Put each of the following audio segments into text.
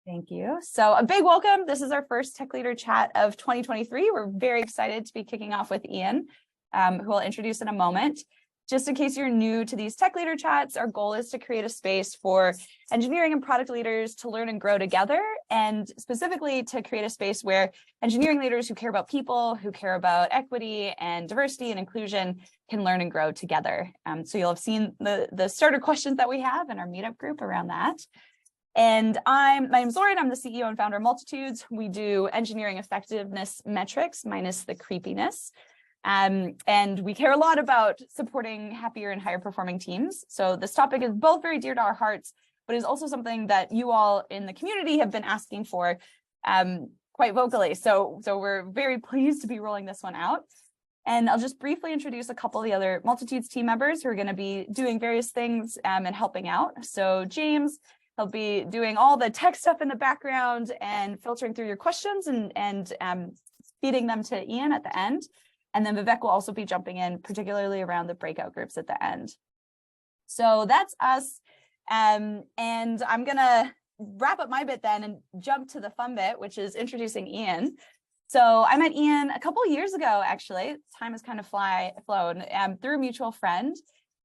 Thank you. So a big welcome. This is our first Tech Leader Chat of 2023. We're very excited to be kicking off with Ian, who I'll introduce in a moment. Just in case you're new to these Tech Leader Chats, our goal is to create a space for engineering and product leaders to learn and grow together, and specifically to create a space where engineering leaders who care about people, who care about equity and diversity and inclusion can learn and grow together. So you'll have seen the starter questions that we have in our meetup group around that. And my name's Lauren. I'm the CEO and founder of Multitudes. We do engineering effectiveness metrics minus the creepiness. And we care a lot about supporting happier and higher performing teams. So this topic is both very dear to our hearts, but is also something that you all in the community have been asking for quite vocally. So we're very pleased to be rolling this one out. And I'll just briefly introduce a couple of the other Multitudes team members who are going to be doing various things and helping out. So James, he'll be doing all the tech stuff in the background and filtering through your questions and feeding them to Ian at the end. And then Vivek will also be jumping in, particularly around the breakout groups at the end. So that's us. And I'm going to wrap up my bit then and jump to the fun bit, which is introducing Ian. So I met Ian a couple of years ago, actually. Time has kind of flown through a mutual friend,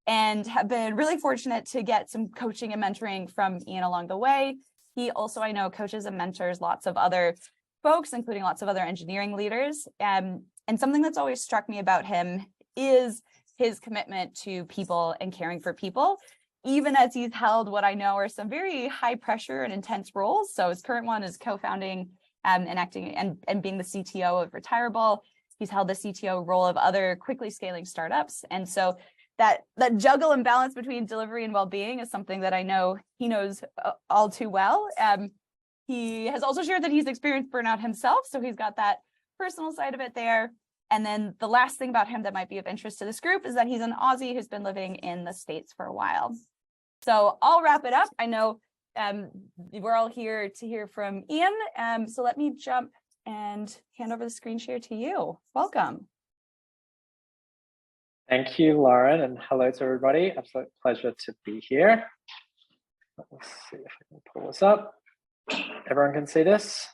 and have been really fortunate to get some coaching and mentoring from Ian along the way. He also, I know, coaches and mentors lots of other folks, including lots of other engineering leaders. And something that's always struck me about him is his commitment to people and caring for people, even as he's held what I know are some very high pressure and intense roles. So his current one is co-founding and acting and being the CTO of Retirable. He's held the CTO role of other quickly scaling startups. And so that juggle and balance between delivery and well-being is something that I know he knows all too well. He has also shared that he's experienced burnout himself, so he's got that personal side of it there. And then the last thing about him that might be of interest to this group is that he's an Aussie who's been living in the States for a while. So I'll wrap it up. I know we're all here to hear from Ian, so let me jump and hand over the screen share to you. Welcome. Thank you, Lauren, and hello to everybody. Absolute pleasure to be here. Let's see if I can pull this up. Everyone can see this?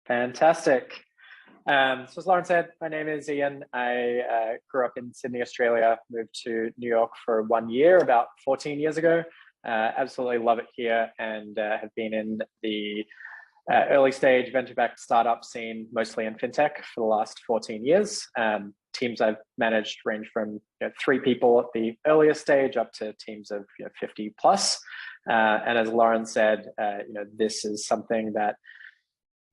Fantastic. So as Lauren said, my name is Ian. I grew up in Sydney, Australia, moved to New York for 1 year, about 14 years ago. Absolutely love it here, and have been in the early stage venture-backed startup scene, mostly in fintech, for the last 14 years. Teams I've managed range from 3 people at the earliest stage up to teams of 50 plus. And as Lauren said, this is something that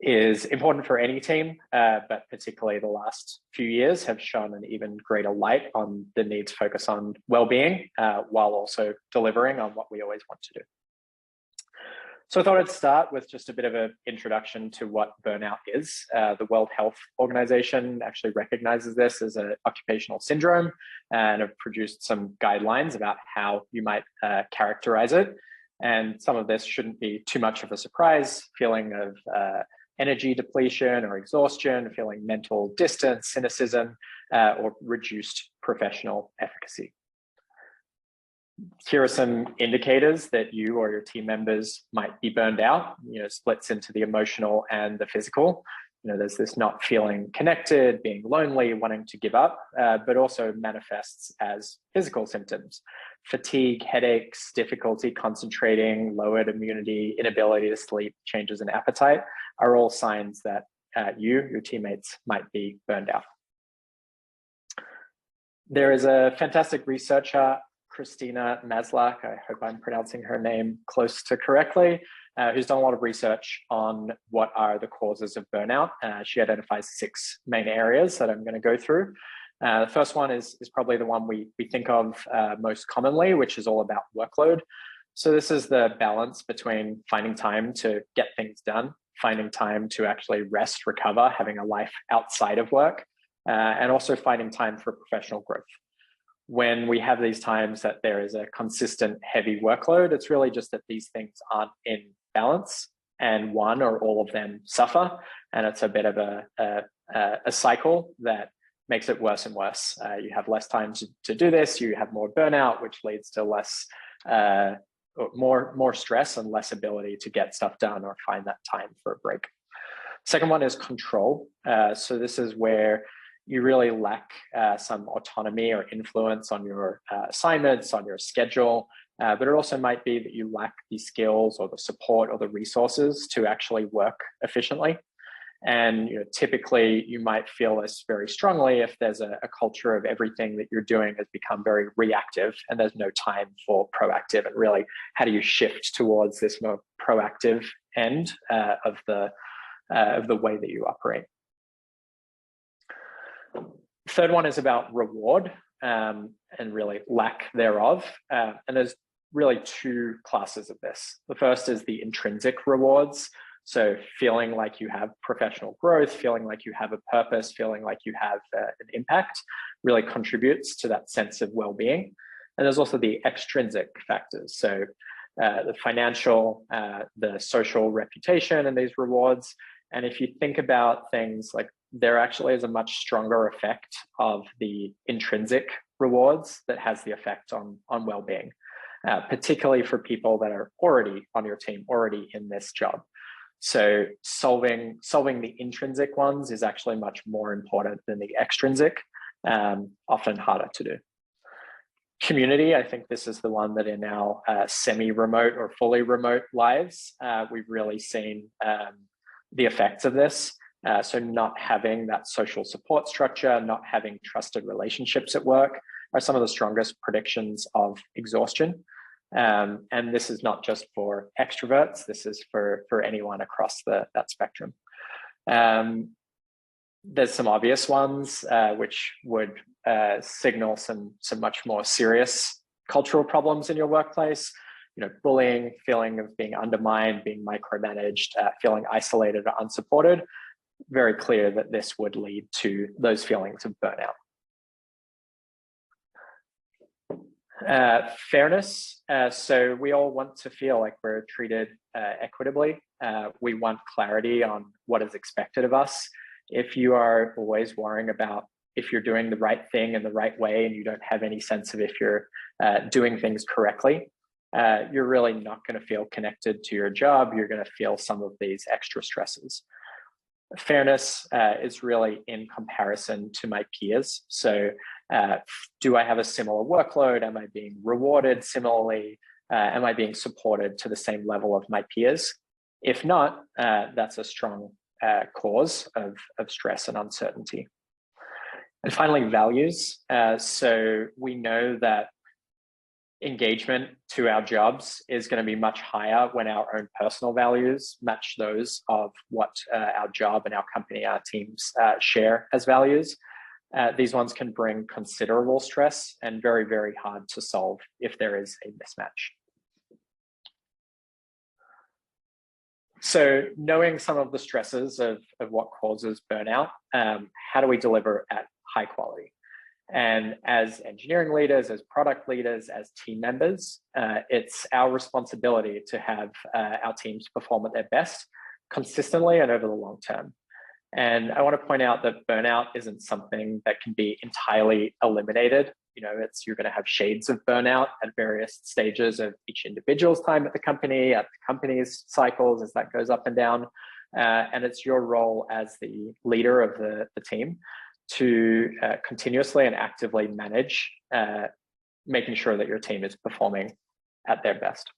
is important for any team, but particularly the last few years have shown an even greater light on the need to focus on well-being while also delivering on what we always want to do. So I thought I'd start with just a bit of an introduction to what burnout is. The World Health Organization actually recognizes this as an occupational syndrome and have produced some guidelines about how you might characterize it. And some of this shouldn't be too much of a surprise: feeling of energy depletion or exhaustion, feeling mental distance, cynicism, or reduced professional efficacy. Here are some indicators that you or your team members might be burned out. Splits into the emotional and the physical. There's this not feeling connected, being lonely, wanting to give up, but also manifests as physical symptoms. Fatigue, headaches, difficulty concentrating, lowered immunity, inability to sleep, changes in appetite are all signs that your teammates might be burned out. There is a fantastic researcher, Christina Maslach, I hope I'm pronouncing her name close to correctly, who's done a lot of research on what are the causes of burnout. She identifies 6 main areas that I'm going to go through. The first one is probably the one we think of most commonly, which is all about workload. So this is the balance between finding time to get things done, finding time to actually rest, recover, having a life outside of work, and also finding time for professional growth. When we have these times that there is a consistent heavy workload, it's really just that these things aren't in balance and one or all of them suffer. And it's a bit of a cycle that makes it worse and worse. You have less time to do this, you have more burnout, which leads to less more stress and less ability to get stuff done or find that time for a break. Second one is control. So this is where you really lack some autonomy or influence on your assignments, on your schedule, but it also might be that you lack the skills or the support or the resources to actually work efficiently. And typically you might feel this very strongly if there's a culture of everything that you're doing has become very reactive and there's no time for proactive. And really, how do you shift towards this more proactive end of the way that you operate? Third one is about reward and really lack thereof. And there's really two classes of this. The first is the intrinsic rewards. So feeling like you have professional growth, feeling like you have a purpose, feeling like you have an impact really contributes to that sense of well-being. And there's also the extrinsic factors. So the financial, the social reputation and these rewards. And if you think about things like there actually is a much stronger effect of the intrinsic rewards that has the effect on well-being, particularly for people that are already on your team, already in this job. So solving the intrinsic ones is actually much more important than the extrinsic, often harder to do. Community, I think this is the one that in our semi-remote or fully remote lives, we've really seen the effects of this. So not having that social support structure, not having trusted relationships at work are some of the strongest predictions of exhaustion. And this is not just for extroverts, this is for anyone across that spectrum. There's some obvious ones which would signal some much more serious cultural problems in your workplace. Bullying, feeling of being undermined, being micromanaged, feeling isolated or unsupported. Very clear that this would lead to those feelings of burnout. Fairness. So we all want to feel like we're treated equitably. We want clarity on what is expected of us. If you are always worrying about if you're doing the right thing in the right way and you don't have any sense of if you're doing things correctly, you're really not going to feel connected to your job. You're going to feel some of these extra stresses. Fairness is really in comparison to my peers. So do I have a similar workload? Am I being rewarded similarly? Am I being supported to the same level of my peers? If not, that's a strong cause of stress and uncertainty. And finally, values. So we know that engagement to our jobs is going to be much higher when our own personal values match those of what our job and our company, our teams share as values. These ones can bring considerable stress and very, very hard to solve if there is a mismatch. So knowing some of the stresses of what causes burnout, how do we deliver at high quality? And as engineering leaders, as product leaders, as team members, it's our responsibility to have our teams perform at their best consistently and over the long term. And I want to point out that burnout isn't something that can be entirely eliminated. You're going to have shades of burnout at various stages of each individual's time at the company, at the company's cycles as that goes up and down. And it's your role as the leader of the team to continuously and actively manage making sure that your team is performing at their best.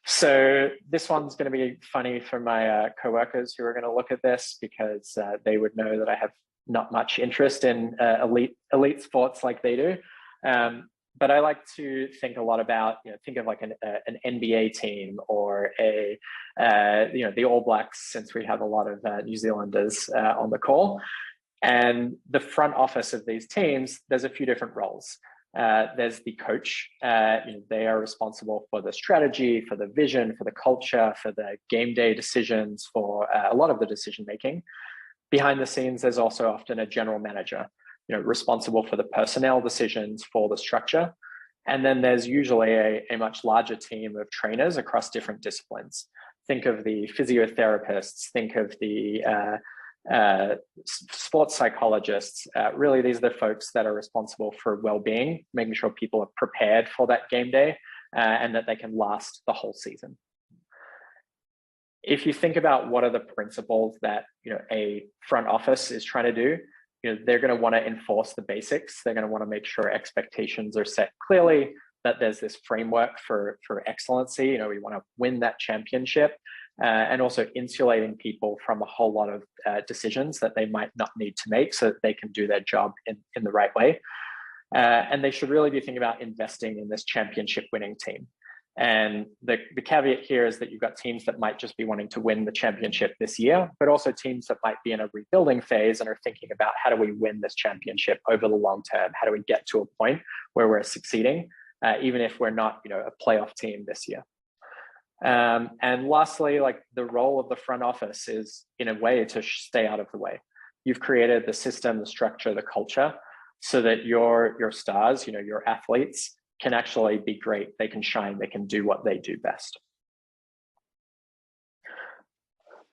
So this one's going to be funny for my coworkers who are going to look at this because they would know that I have not much interest in elite sports like they do. But I like to think a lot about, think of like an NBA team or the All Blacks, since we have a lot of New Zealanders on the call. And the front office of these teams, there's a few different roles. There's the coach. They are responsible for the strategy, for the vision, for the culture, for the game day decisions, for a lot of the decision making. Behind the scenes, there's also often a general manager, responsible for the personnel decisions, for the structure. And then there's usually a much larger team of trainers across different disciplines. Think of the physiotherapists, think of the sports psychologists. Really, these are the folks that are responsible for well-being, making sure people are prepared for that game day and that they can last the whole season. If you think about what are the principles that a front office is trying to do, they're going to want to enforce the basics. They're going to want to make sure expectations are set clearly, that there's this framework for excellency. We want to win that championship, and also insulating people from a whole lot of decisions that they might not need to make so that they can do their job in the right way. And they should really be thinking about investing in this championship winning team. And the caveat here is that you've got teams that might just be wanting to win the championship this year, but also teams that might be in a rebuilding phase and are thinking about how do we win this championship over the long term? How do we get to a point where we're succeeding, even if we're not a playoff team this year? And lastly, like the role of the front office is in a way to stay out of the way. You've created the system, the structure, the culture so that your stars, your athletes can actually be great. They can shine, they can do what they do best.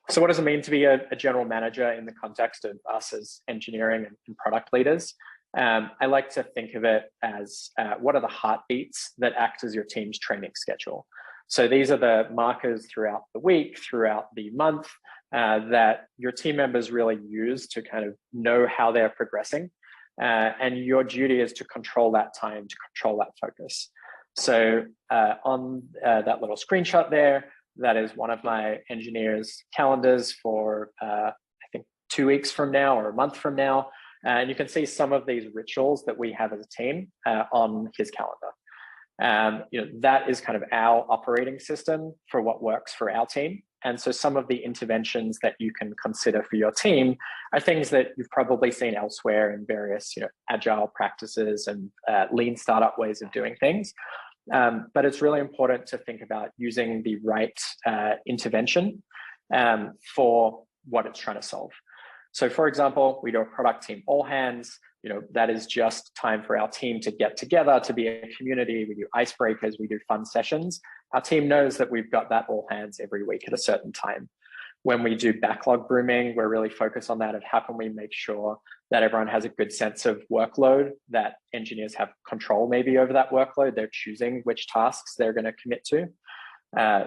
So what does it mean to be a general manager in the context of us as engineering and product leaders? I like to think of it as what are the heartbeats that act as your team's training schedule? So these are the markers throughout the week, throughout the month, that your team members really use to kind of know how they're progressing. And your duty is to control that time, to control that focus. So on that little screenshot there, that is one of my engineers' calendars for, I think, 2 weeks from now or a month from now. And you can see some of these rituals that we have as a team on his calendar. That is kind of our operating system for what works for our team. And so some of the interventions that you can consider for your team are things that you've probably seen elsewhere in various agile practices and lean startup ways of doing things. But it's really important to think about using the right intervention for what it's trying to solve. So for example, we do a product team all hands. That is just time for our team to get together, to be a community. We do icebreakers, we do fun sessions. Our team knows that we've got that all hands every week at a certain time. When we do backlog grooming, we're really focused on that, and how can we make sure that everyone has a good sense of workload, that engineers have control maybe over that workload. They're choosing which tasks they're going to commit to.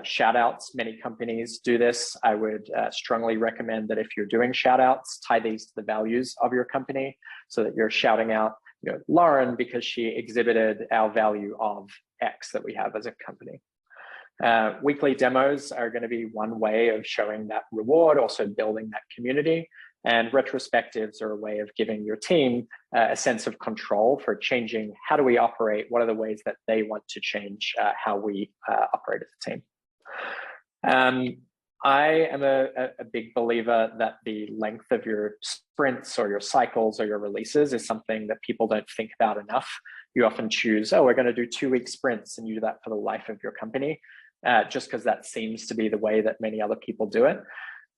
Shout outs, many companies do this. I would strongly recommend that if you're doing shout outs, tie these to the values of your company so that you're shouting out, Lauren, because she exhibited our value of X that we have as a company. Weekly demos are going to be one way of showing that reward, also building that community. And retrospectives are a way of giving your team a sense of control for changing how do we operate, what are the ways that they want to change how we operate as a team. I am a big believer that the length of your sprints or your cycles or your releases is something that people don't think about enough. You often choose, we're going to do 2-week sprints, and you do that for the life of your company, just because that seems to be the way that many other people do it.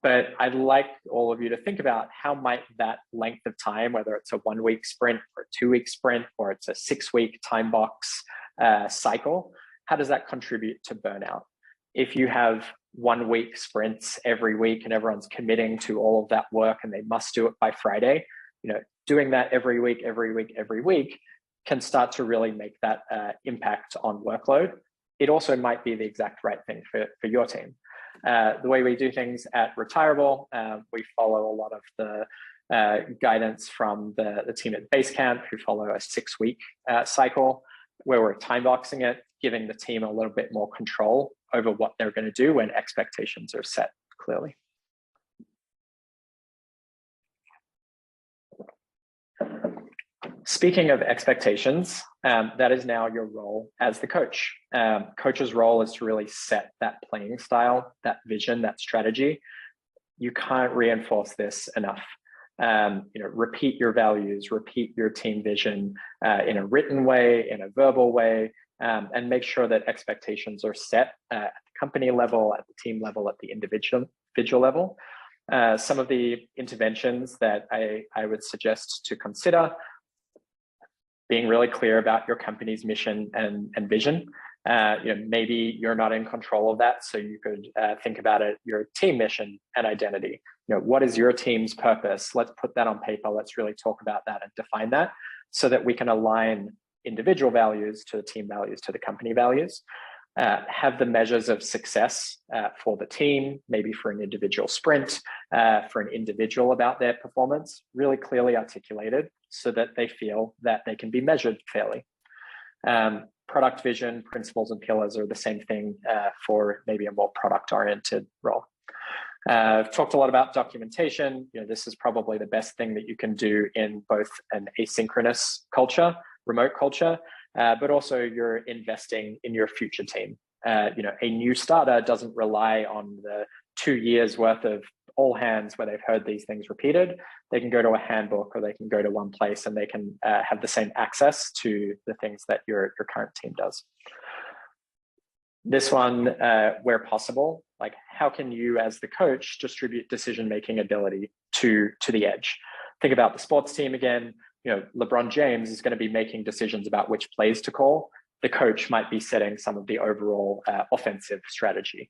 But I'd like all of you to think about how might that length of time, whether it's a 1-week sprint or a 2-week sprint, or it's a 6-week time box cycle, how does that contribute to burnout? If you have 1-week sprints every week and everyone's committing to all of that work and they must do it by Friday, doing that every week can start to really make that impact on workload. It also might be the exact right thing for your team. The way we do things at Retirable, we follow a lot of the guidance from the team at Basecamp, who follow a 6-week cycle where we're time boxing it, giving the team a little bit more control over what they're going to do when expectations are set clearly. Speaking of expectations, that is now your role as the coach. Coach's role is to really set that playing style, that vision, that strategy. You can't reinforce this enough. Repeat your values, repeat your team vision in a written way, in a verbal way, and make sure that expectations are set at the company level, at the team level, at the individual level. Some of the interventions that I would suggest to consider: being really clear about your company's mission and vision. Maybe you're not in control of that, so you could think about it, your team mission and identity. what is your team's purpose? Let's put that on paper. Let's really talk about that and define that so that we can align individual values to the team values, to the company values. Have the measures of success for the team, maybe for an individual sprint, for an individual about their performance, really clearly articulated so that they feel that they can be measured fairly. Product vision, principles and pillars are the same thing for maybe a more product-oriented role. I've talked a lot about documentation. This is probably the best thing that you can do in both an asynchronous culture, remote culture, but also you're investing in your future team. A new starter doesn't rely on the 2 years worth of all hands where they've heard these things repeated. They can go to a handbook or they can go to one place and they can have the same access to the things that your current team does. This one, where possible, like how can you as the coach distribute decision-making ability to the edge? Think about the sports team again. LeBron James is going to be making decisions about which plays to call. The coach might be setting some of the overall offensive strategy.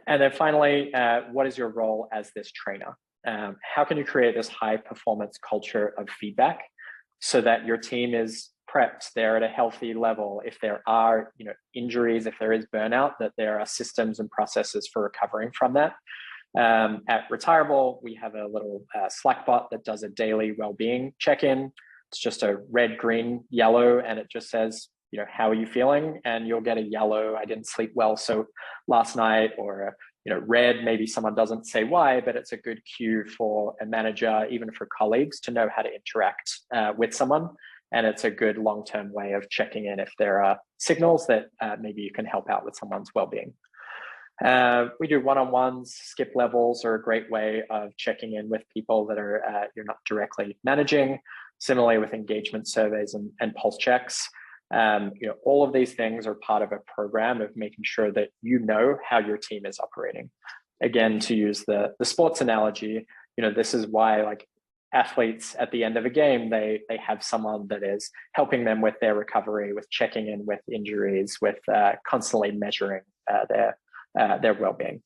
And then finally, what is your role as this trainer? How can you create this high performance culture of feedback so that your team is prepped, they're at a healthy level? If there are injuries, if there is burnout, that there are systems and processes for recovering from that. At Retirable, we have a little Slack bot that does a daily well-being check-in. It's just a red, green, yellow, and it just says, how are you feeling? And you'll get a yellow, I didn't sleep well so last night, or red, maybe someone doesn't say why, but it's a good cue for a manager, even for colleagues, to know how to interact with someone. And it's a good long-term way of checking in if there are signals that maybe you can help out with someone's well-being. We do one-on-ones. Skip levels are a great way of checking in with people that are you're not directly managing. Similarly with engagement surveys and pulse checks. All of these things are part of a program of making sure that how your team is operating. Again, to use the sports analogy, this is why like athletes at the end of a game, they have someone that is helping them with their recovery, with checking in with injuries, with constantly measuring their well-being.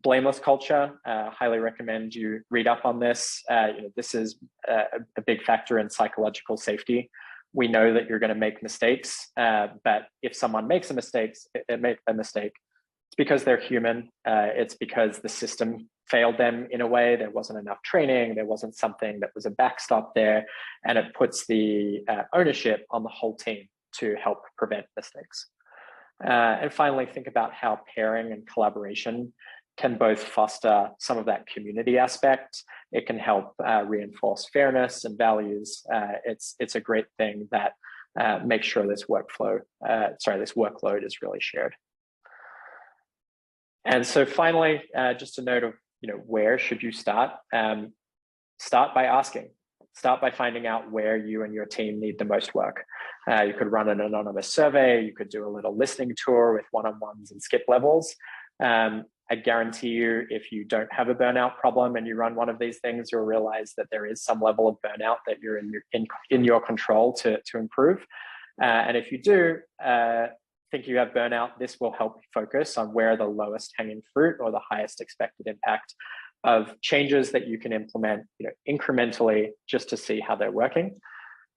Blameless culture, highly recommend you read up on this. This is a big factor in psychological safety. We know that you're going to make mistakes, but if someone makes a mistake, it's because they're human. It's because the system failed them in a way. There wasn't enough training. There wasn't something that was a backstop there. And it puts the ownership on the whole team to help prevent mistakes. And finally, think about how pairing and collaboration can both foster some of that community aspect. It can help reinforce fairness and values. It's a great thing that makes sure this workload is really shared. And so finally, just a note of where should you start? Start by asking. Start by finding out where you and your team need the most work. You could run an anonymous survey. You could do a little listening tour with one-on-ones and skip levels. I guarantee you, if you don't have a burnout problem and you run one of these things, you'll realize that there is some level of burnout that you're in your control to improve. And if you do think you have burnout, this will help you focus on where the lowest hanging fruit or the highest expected impact of changes that you can implement incrementally just to see how they're working.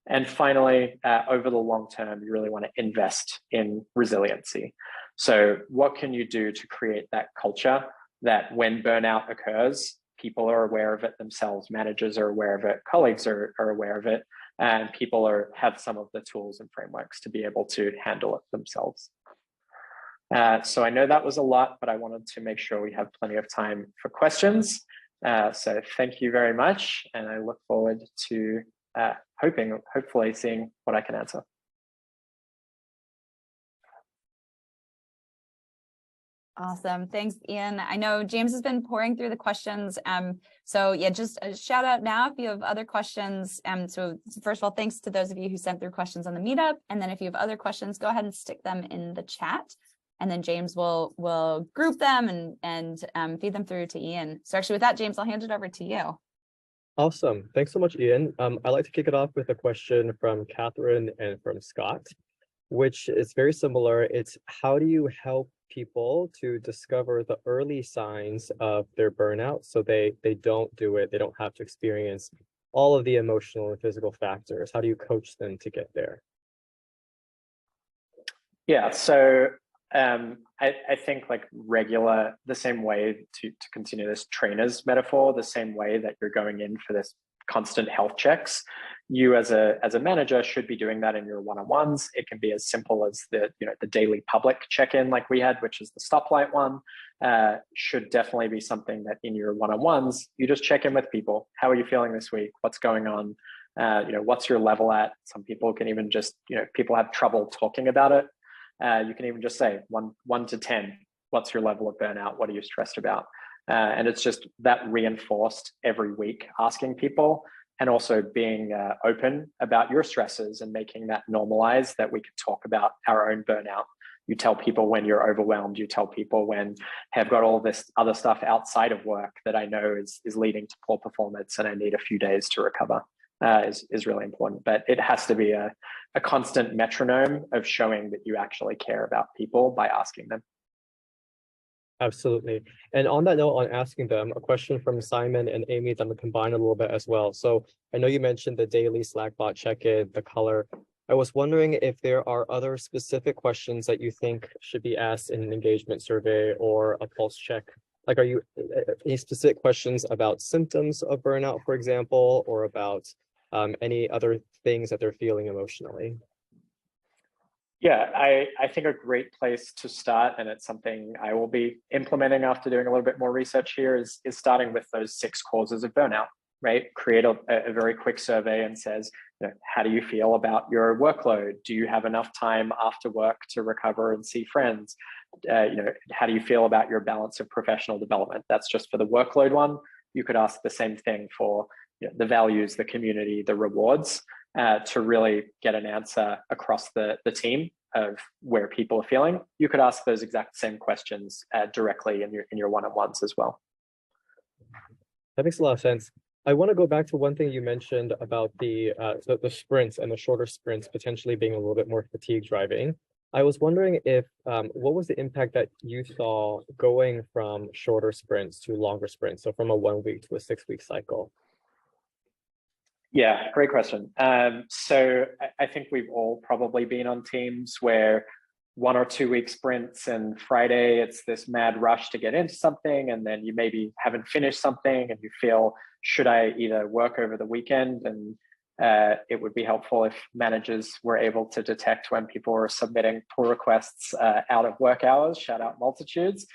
And finally, over the long term, you really want to invest in resiliency. So what can you do to create that culture that when burnout occurs, people are aware of it themselves, managers are aware of it, colleagues are aware of it, and people have some of the tools and frameworks to be able to handle it themselves. So I know that was a lot, but I wanted to make sure we have plenty of time for questions. So thank you very much. And I look forward to hopefully seeing what I can answer. Awesome. Thanks, Ian. I know James has been pouring through the questions. So yeah, just a shout out now if you have other questions. So first of all, thanks to those of you who sent through questions on the meetup. And then if you have other questions, go ahead and stick them in the chat. And then James will group them and feed them through to Ian. So actually with that, James, I'll hand it over to you. Awesome. Thanks so much, Ian. I'd like to kick it off with a question from Catherine and from Scott. which is very similar. It's how do you help people to discover the early signs of their burnout so they don't do it, they don't have to experience all of the emotional and physical factors. How do you coach them to get there? Yeah, so I think like the same way to continue this trainer's metaphor, the same way that you're going in for this constant health checks, you as a manager should be doing that in your one-on-ones. It can be as simple as the daily public check-in like we had, which is the stoplight one. Should definitely be something that in your one-on-ones, you just check in with people. How are you feeling this week? What's going on? What's your level at? Some people can even just, people have trouble talking about it. You can even just say 1 to 10, what's your level of burnout? What are you stressed about? And it's just that reinforced every week, asking people, and also being open about your stresses and making that normalized, that we can talk about our own burnout. You tell people when you're overwhelmed. You tell people when have got all this other stuff outside of work that I know is leading to poor performance and I need a few days to recover. Is really important. But it has to be a constant metronome of showing that you actually care about people by asking them. Absolutely. And on that note, on asking them, a question from Simon and Amy that I'm going to combine a little bit as well. So I know you mentioned the daily Slackbot check-in, the color. I was wondering if there are other specific questions that you think should be asked in an engagement survey or a pulse check. Like, are you any specific questions about symptoms of burnout, for example, or about any other things that they're feeling emotionally? Yeah, I think a great place to start, and it's something I will be implementing after doing a little bit more research here, is starting with those 6 causes of burnout, right? Create a very quick survey and says, how do you feel about your workload? Do you have enough time after work to recover and see friends? How do you feel about your balance of professional development? That's just for the workload one. You could ask the same thing for the values, the community, the rewards, to really get an answer across the team of where people are feeling. You could ask those exact same questions directly in your one-on-ones as well. That makes a lot of sense. I want to go back to one thing you mentioned about the sprints and the shorter sprints potentially being a little bit more fatigue driving. I was wondering if what was the impact that you saw going from shorter sprints to longer sprints, so from a 1 week to a 6 week cycle? Yeah, great question. So I think we've all probably been on teams where 1 or 2 week sprints, and Friday it's this mad rush to get into something, and then you maybe haven't finished something and you feel, should I either work over the weekend? And it would be helpful if managers were able to detect when people are submitting pull requests out of work hours. Shout out Multitudes.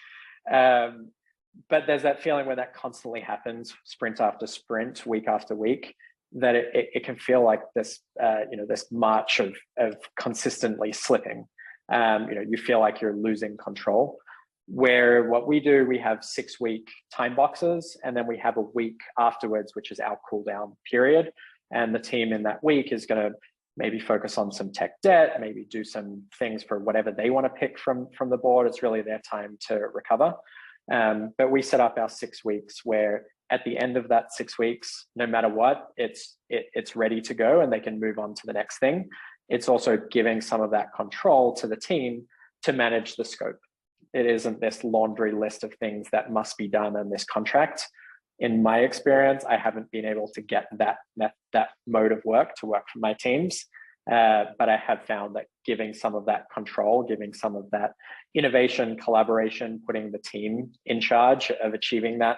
But there's that feeling where that constantly happens, sprint after sprint, week after week, that it can feel like this, this march of consistently slipping. You feel like you're losing control. Where what we do, we have 6 week time boxes, and then we have a week afterwards, which is our cool down period. And the team in that week is going to maybe focus on some tech debt, maybe do some things for whatever they want to pick from the board. It's really their time to recover. But we set up our 6 weeks where at the end of that 6 weeks, no matter what, it's ready to go and they can move on to the next thing. It's also giving some of that control to the team to manage the scope. It isn't this laundry list of things that must be done in this contract. In my experience, I haven't been able to get that mode of work to work for my teams. But I have found that giving some of that control, giving some of that innovation, collaboration, putting the team in charge of achieving that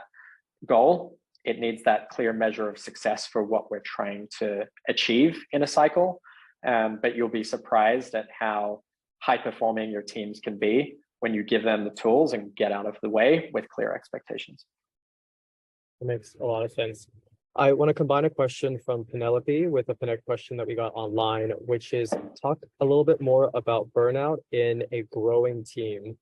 goal, it needs that clear measure of success for what we're trying to achieve in a cycle. But you'll be surprised at how high performing your teams can be when you give them the tools and get out of the way with clear expectations. That makes a lot of sense. I want to combine a question from Penelope with a question that we got online, which is talk a little bit more about burnout in a growing team,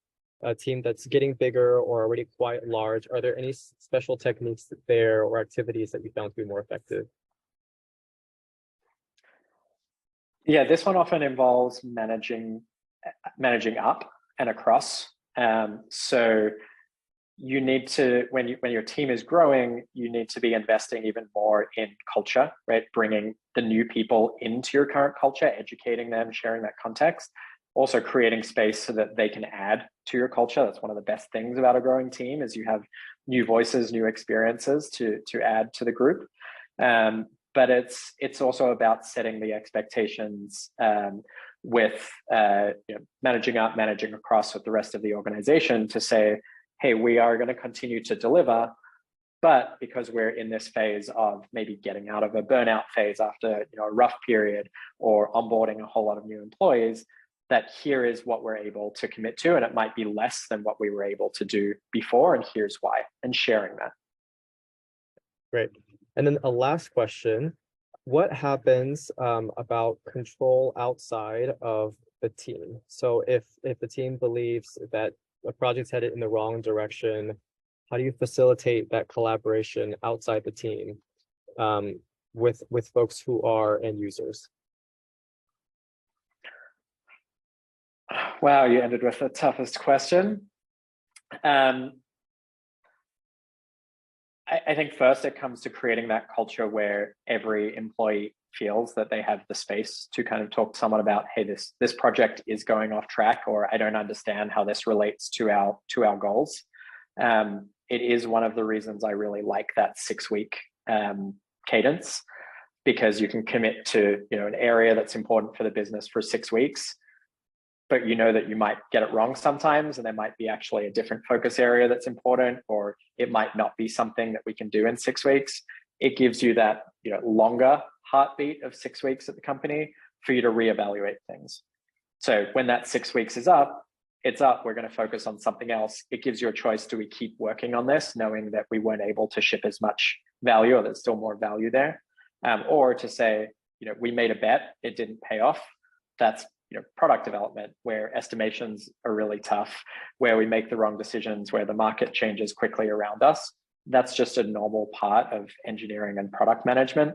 a team that's getting bigger or already quite large. Are there any special techniques there or activities that you found to be more effective? Yeah, this one often involves managing up and across. So you need to, when your team is growing, you need to be investing even more in culture, right? Bringing the new people into your current culture, educating them, sharing that context, also creating space so that they can add to your culture. That's one of the best things about a growing team, is you have new voices, new experiences to add to the group. But it's also about setting the expectations with managing up, managing across with the rest of the organization to say, hey, we are going to continue to deliver, but because we're in this phase of maybe getting out of a burnout phase after a rough period, or onboarding a whole lot of new employees, that here is what we're able to commit to, and it might be less than what we were able to do before, and here's why, and sharing that. Great. And then a last question: what happens about control outside of the team? So if the team believes that a project's headed in the wrong direction, how do you facilitate that collaboration outside the team with folks who are end users? Wow, you ended with the toughest question. I think first it comes to creating that culture where every employee feels that they have the space to kind of talk to someone about, hey, this project is going off track, or I don't understand how this relates to our goals. It is one of the reasons I really like that 6-week cadence, because you can commit to an area that's important for the business for 6 weeks, but that you might get it wrong sometimes, and there might be actually a different focus area that's important, or it might not be something that we can do in 6 weeks. It gives you that longer heartbeat of 6 weeks at the company for you to reevaluate things. So when that 6 weeks is up, it's up, we're going to focus on something else. It gives you a choice: do we keep working on this, knowing that we weren't able to ship as much value, or there's still more value there, or to say, we made a bet, it didn't pay off. That's product development, where estimations are really tough, where we make the wrong decisions, where the market changes quickly around us. That's just a normal part of engineering and product management.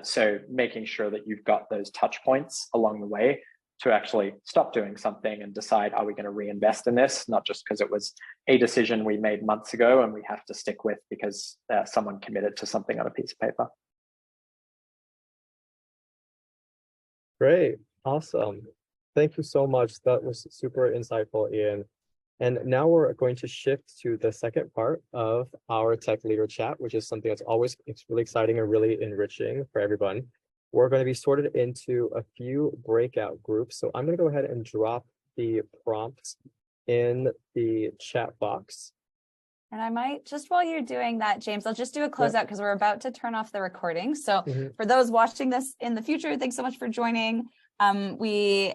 So making sure that you've got those touch points along the way to actually stop doing something and decide, are we going to reinvest in this? Not just because it was a decision we made months ago and we have to stick with because someone committed to something on a piece of paper. Great. Awesome. Thank you so much. That was super insightful, Ian. And now we're going to shift to the second part of our Tech Leader Chat, which is something that's it's really exciting and really enriching for everyone. We're going to be sorted into a few breakout groups. So I'm going to go ahead and drop the prompts in the chat box. And I might, just while you're doing that, James, I'll just do a closeout because we're about to turn off the recording. So for those watching this in the future, thanks so much for joining. We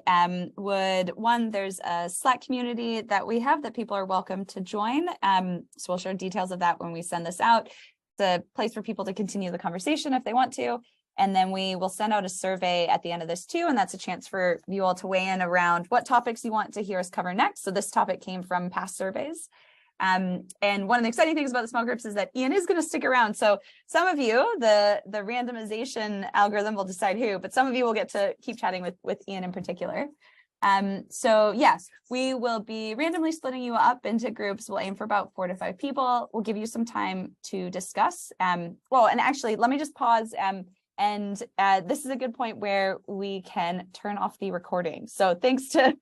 would, there's a Slack community that we have that people are welcome to join. So we'll share details of that when we send this out. It's a place for people to continue the conversation if they want to. And then we will send out a survey at the end of this too. And that's a chance for you all to weigh in around what topics you want to hear us cover next. So this topic came from past surveys. And one of the exciting things about the small groups is that Ian is going to stick around. So some of you, the randomization algorithm will decide who, but some of you will get to keep chatting with Ian in particular. So yes, we will be randomly splitting you up into groups. We'll aim for about 4 to 5 people. We'll give you some time to discuss. Well, and actually, let me just pause. And this is a good point where we can turn off the recording. So thanks to